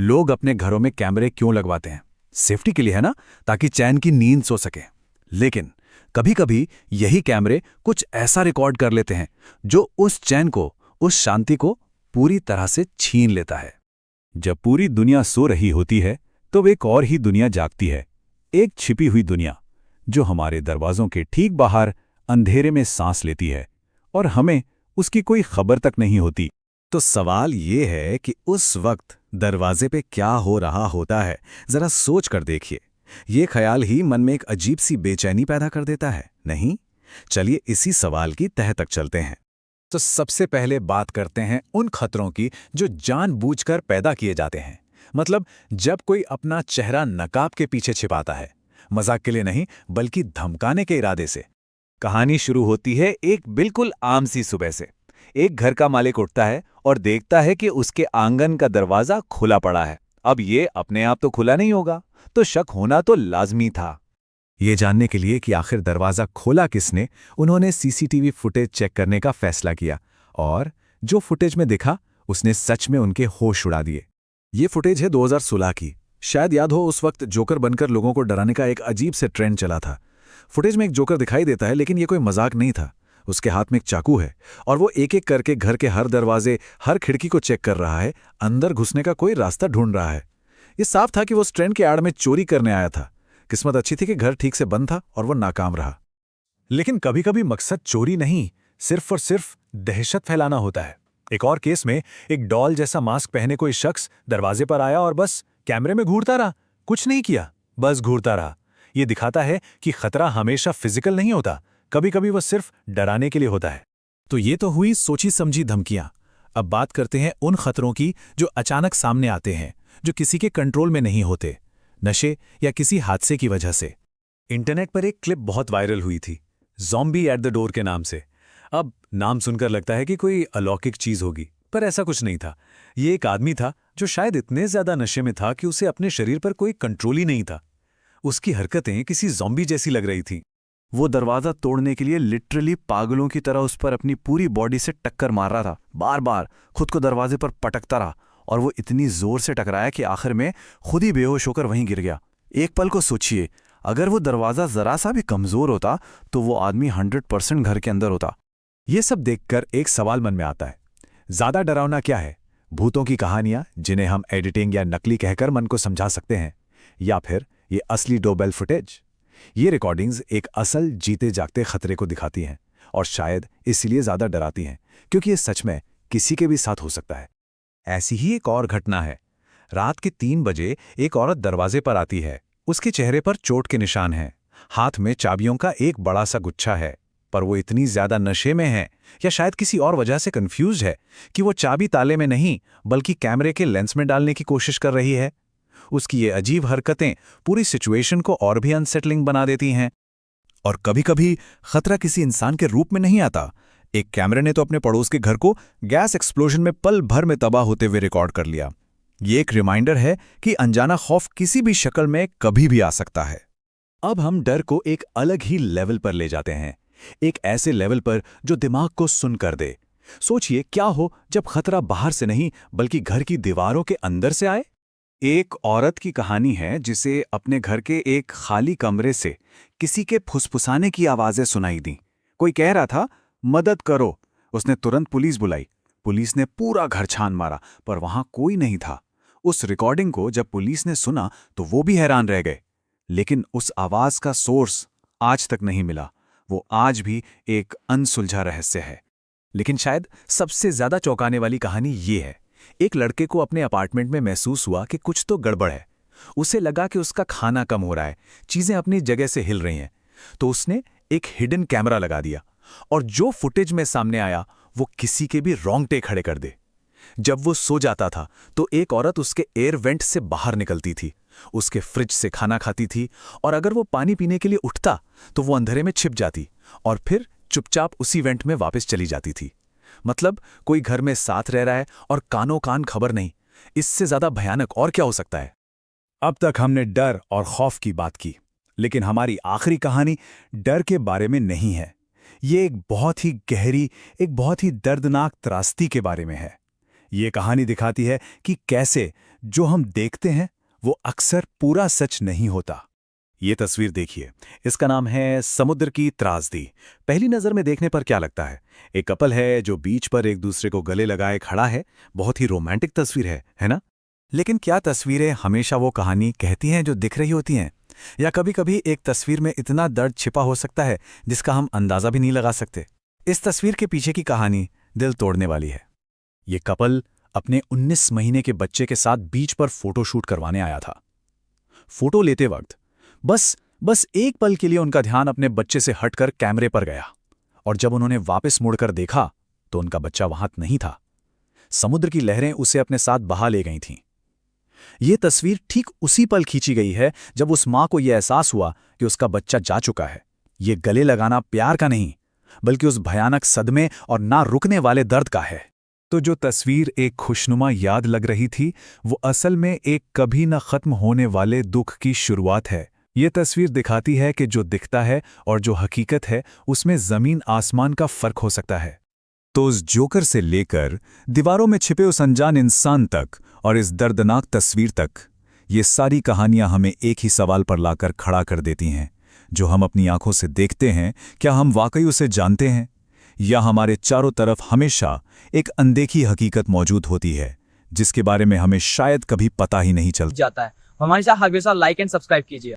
लोग अपने घरों में कैमरे क्यों लगवाते हैं? सेफ्टी के लिए है ना, ताकि चैन की नींद सो सके। लेकिन कभी कभी यही कैमरे कुछ ऐसा रिकॉर्ड कर लेते हैं जो उस चैन को, उस शांति को पूरी तरह से छीन लेता है। जब पूरी दुनिया सो रही होती है तो एक और ही दुनिया जागती है, एक छिपी हुई दुनिया जो हमारे दरवाजों के ठीक बाहर अंधेरे में सांस लेती है और हमें उसकी कोई खबर तक नहीं होती। तो सवाल ये है कि उस वक्त दरवाजे पे क्या हो रहा होता है, जरा सोच कर देखिए। ये ख्याल ही मन में एक अजीब सी बेचैनी पैदा कर देता है, नहीं? चलिए इसी सवाल की तह तक चलते हैं। तो सबसे पहले बात करते हैं उन खतरों की जो जानबूझकर पैदा किए जाते हैं। मतलब जब कोई अपना चेहरा नकाब के पीछे छिपाता है, मजाक के लिए नहीं बल्कि धमकाने के इरादे से। कहानी शुरू होती है एक बिल्कुल आम सी सुबह से। एक घर का मालिक उठता है और देखता है कि उसके आंगन का दरवाजा खुला पड़ा है। अब ये अपने आप तो खुला नहीं होगा, तो शक होना तो लाजमी था। ये जानने के लिए कि आखिर दरवाज़ा खोला किसने, उन्होंने सीसीटीवी फुटेज चेक करने का फैसला किया और जो फुटेज में दिखा उसने सच में उनके होश उड़ा दिए। ये फुटेज है 2016 की। शायद याद हो, उस वक्त जोकर बनकर लोगों को डराने का एक अजीब से ट्रेंड चला था। फुटेज में एक जोकर दिखाई देता है, लेकिन ये कोई मजाक नहीं था। उसके हाथ में एक चाकू है और वो एक एक करके घर के हर दरवाजे, हर खिड़की को चेक कर रहा है, अंदर घुसने का कोई रास्ता ढूंढ रहा है। ये साफ था कि वो उस ट्रेंड के आड़ में चोरी करने आया था। किस्मत अच्छी थी कि घर ठीक से बंद था और वो नाकाम रहा। लेकिन कभी कभी मकसद चोरी नहीं, सिर्फ और सिर्फ दहशत फैलाना होता है। एक और केस में एक डॉल जैसा मास्क पहने कोई शख्स दरवाजे पर आया और बस कैमरे में घूरता रहा। कुछ नहीं किया, बस घूरता रहा। यह दिखाता है कि खतरा हमेशा फिजिकल नहीं होता, कभी कभी वह सिर्फ डराने के लिए होता है। तो ये तो हुई सोची समझी धमकियां। अब बात करते हैं उन खतरों की जो अचानक सामने आते हैं, जो किसी के कंट्रोल में नहीं होते, नशे या किसी हादसे की वजह से। इंटरनेट पर एक क्लिप बहुत वायरल हुई थी, ज़ॉम्बी एट द डोर के नाम से। अब नाम सुनकर लगता है कि कोई अलौकिक चीज होगी, पर ऐसा कुछ नहीं था। ये एक आदमी था जो शायद इतने ज्यादा नशे में था कि उसे अपने शरीर पर कोई कंट्रोल ही नहीं था। उसकी हरकतें किसी ज़ॉम्बी जैसी लग रही थीं। वो दरवाज़ा तोड़ने के लिए लिटरली पागलों की तरह उस पर अपनी पूरी बॉडी से टक्कर मार रहा था। बार बार खुद को दरवाजे पर पटकता रहा और वो इतनी जोर से टकराया कि आखिर में खुद ही बेहोश होकर वहीं गिर गया। एक पल को सोचिए, अगर वो दरवाज़ा ज़रा सा भी कमज़ोर होता तो वो आदमी 100% घर के अंदर होता। ये सब देखकर एक सवाल मन में आता है, ज़्यादा डरावना क्या है? भूतों की कहानियां जिन्हें हम एडिटिंग या नकली कहकर मन को समझा सकते हैं, या फिर ये असली डोरबेल फुटेज? ये रिकॉर्डिंग्स एक असल जीते जागते खतरे को दिखाती हैं और शायद इसलिए ज़्यादा डराती हैं क्योंकि ये सच में किसी के भी साथ हो सकता है। ऐसी ही एक और घटना है। रात के 3 बजे एक औरत दरवाजे पर आती है। उसके चेहरे पर चोट के निशान हैं, हाथ में चाबियों का एक बड़ा सा गुच्छा है, पर वो इतनी ज्यादा नशे में है या शायद किसी और वजह से कंफ्यूज है कि वो चाबी ताले में नहीं बल्कि कैमरे के लेंस में डालने की कोशिश कर रही है। उसकी ये अजीब हरकतें पूरी सिचुएशन को और भी अनसेटलिंग बना देती हैं। और कभी कभी खतरा किसी इंसान के रूप में नहीं आता। एक कैमरे ने तो अपने पड़ोस के घर को गैस एक्सप्लोजन में पल भर में तबाह होते हुए रिकॉर्ड कर लिया। ये एक रिमाइंडर है कि अनजाना खौफ किसी भी शक्ल में कभी भी आ सकता है। अब हम डर को एक अलग ही लेवल पर ले जाते हैं, एक ऐसे लेवल पर जो दिमाग को सुन कर दे। सोचिए क्या हो जब खतरा बाहर से नहीं बल्कि घर की दीवारों के अंदर से आए। एक औरत की कहानी है जिसे अपने घर के एक खाली कमरे से किसी के फुसफुसाने की आवाजें सुनाई दी। कोई कह रहा था मदद करो। उसने तुरंत पुलिस बुलाई। पुलिस ने पूरा घर छान मारा पर वहां कोई नहीं था। उस रिकॉर्डिंग को जब पुलिस ने सुना तो वो भी हैरान रह गए। लेकिन उस आवाज का सोर्स आज तक नहीं मिला। वो आज भी एक अनसुलझा रहस्य है। लेकिन शायद सबसे ज्यादा चौंकाने वाली कहानी ये है। एक लड़के को अपने अपार्टमेंट में महसूस हुआ कि कुछ तो गड़बड़ है। उसे लगा कि उसका खाना कम हो रहा है, चीजें अपनी जगह से हिल रही हैं। तो उसने एक हिडन कैमरा लगा दिया और जो फुटेज में सामने आया वो किसी के भी रोंगटे खड़े कर दे। जब वो सो जाता था तो एक औरत उसके एयर वेंट से बाहर निकलती थी, उसके फ्रिज से खाना खाती थी, और अगर वो पानी पीने के लिए उठता तो वो अंधेरे में छिप जाती और फिर चुपचाप उसी वेंट में वापस चली जाती थी। मतलब कोई घर में साथ रह रहा है और कानों कान खबर नहीं। इससे ज्यादा भयानक और क्या हो सकता है? अब तक हमने डर और खौफ की बात की, लेकिन हमारी आखिरी कहानी डर के बारे में नहीं है। ये एक बहुत ही गहरी, एक बहुत ही दर्दनाक त्रासदी के बारे में है। ये कहानी दिखाती है कि कैसे जो हम देखते हैं वो अक्सर पूरा सच नहीं होता। ये तस्वीर देखिए, इसका नाम है समुद्र की त्रासदी। पहली नज़र में देखने पर क्या लगता है? एक कपल है जो बीच पर एक दूसरे को गले लगाए खड़ा है। बहुत ही रोमांटिक तस्वीर है ना? लेकिन क्या तस्वीरें हमेशा वो कहानी कहती हैं जो दिख रही होती हैं? या कभी-कभी एक तस्वीर में इतना दर्द छिपा हो सकता है जिसका हम अंदाजा भी नहीं लगा सकते। इस तस्वीर के पीछे की कहानी दिल तोड़ने वाली है। ये कपल अपने 19 महीने के बच्चे के साथ बीच पर फोटोशूट करवाने आया था। फोटो लेते वक्त बस एक पल के लिए उनका ध्यान अपने बच्चे से हटकर कैमरे पर गया, और जब उन्होंने वापस मुड़कर देखा तो उनका बच्चा वहां नहीं था। समुद्र की लहरें उसे अपने साथ बहा ले गई थीं। ये तस्वीर ठीक उसी पल खींची गई है जब उस मां को यह एहसास हुआ कि उसका बच्चा जा चुका है। ये गले लगाना प्यार का नहीं, बल्कि उस भयानक सदमे और ना रुकने वाले दर्द का है। तो जो तस्वीर एक खुशनुमा याद लग रही थी, वो असल में एक कभी न खत्म होने वाले दुख की शुरुआत है। ये तस्वीर दिखाती है कि जो दिखता है और जो हकीकत है, उसमें जमीन आसमान का फर्क हो सकता है। तो उस जोकर से लेकर दीवारों में छिपे उस अनजान इंसान तक और इस दर्दनाक तस्वीर तक, ये सारी कहानियां हमें एक ही सवाल पर लाकर खड़ा कर देती हैं। जो हम अपनी आंखों से देखते हैं, क्या हम वाकई उसे जानते हैं, या हमारे चारों तरफ हमेशा एक अनदेखी हकीकत मौजूद होती है जिसके बारे में हमें शायद कभी पता ही नहीं चलता जाता है। हमारे साथ हमेशा लाइक एंड सब्सक्राइब कीजिए।